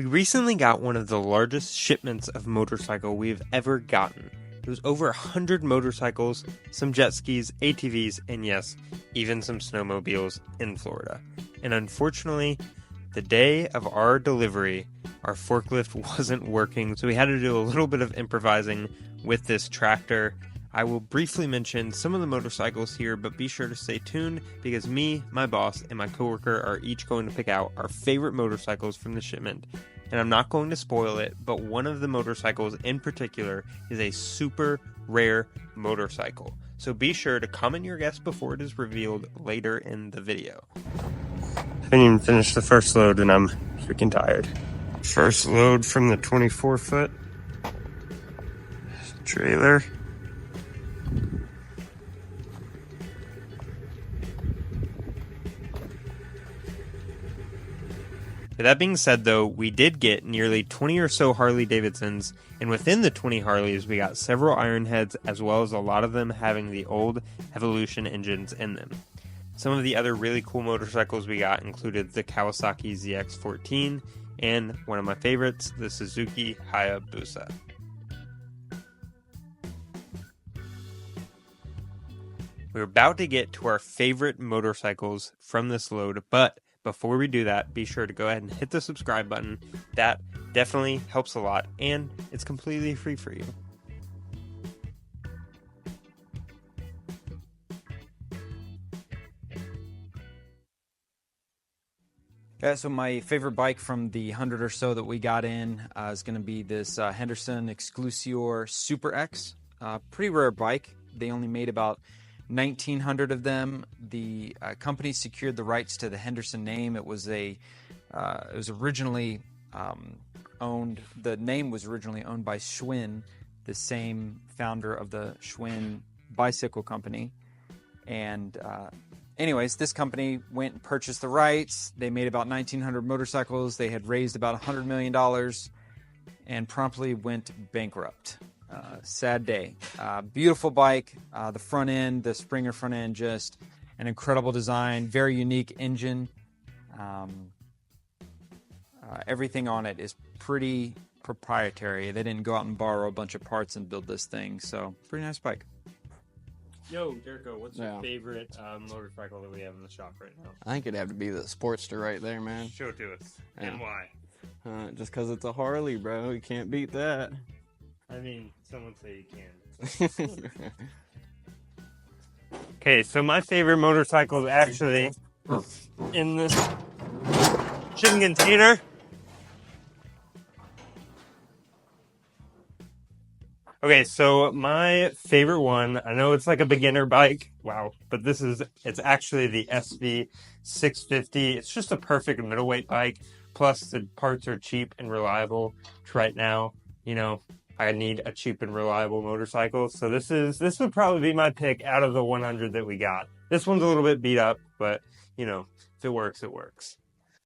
We recently got one of the largest shipments of motorcycle we've ever gotten. It was over 100 motorcycles, some jet skis, ATVs, and yes, even some snowmobiles in Florida. And unfortunately, the day of our delivery, our forklift wasn't working, so we had to do a little bit of improvising with this tractor. I will briefly mention some of the motorcycles here, but be sure to stay tuned because me, my boss, and my coworker are each going to pick out our favorite motorcycles from the shipment. And I'm not going to spoil it, but one of the motorcycles in particular is a super rare motorcycle. So be sure to comment your guess before it is revealed later in the video. I haven't even finished the first load and I'm freaking tired. First load from the 24-foot trailer. With that being said, though, we did get nearly 20 or so Harley-Davidsons, and within the 20 Harleys, we got several Ironheads, as well as a lot of them having the old Evolution engines in them. Some of the other really cool motorcycles we got included the Kawasaki ZX-14, and one of my favorites, the Suzuki Hayabusa. We're about to get to our favorite motorcycles from this load, but before we do that, be sure to go ahead and hit the subscribe button. That definitely helps a lot, and it's completely free for you. Yeah, so my favorite bike from the 100 or so that we got in is going to be this Henderson Exclusior Super X. Pretty rare bike. They only made about 1,900 of them. The company secured the rights to the Henderson name. It was originally owned. The name was originally owned by Schwinn, the same founder of the Schwinn bicycle company. And anyways, this company went and purchased the rights. They made about 1,900 motorcycles. They had raised about $100 million and promptly went bankrupt. Sad day. Beautiful bike. The front end, the Springer front end, just an incredible design. Very unique engine. Everything on it is pretty proprietary. They didn't go out and borrow a bunch of parts and build this thing. So, pretty nice bike. Yo, Jericho, what's your favorite motorcycle that we have in the shop right now? I think it'd have to be the Sportster right there, man. Show it to us. Yeah. And why? Just because it's a Harley, bro. You can't beat that. I mean, someone say you can. Okay, so my favorite motorcycle is actually in this shipping container. Okay, so my favorite one, I know it's like a beginner bike, wow, but it's actually the SV650. It's just a perfect middleweight bike, plus the parts are cheap and reliable. Right now, I need a cheap and reliable motorcycle, so this would probably be my pick out of the 100 that we got. This one's a little bit beat up, but, if it works, it works.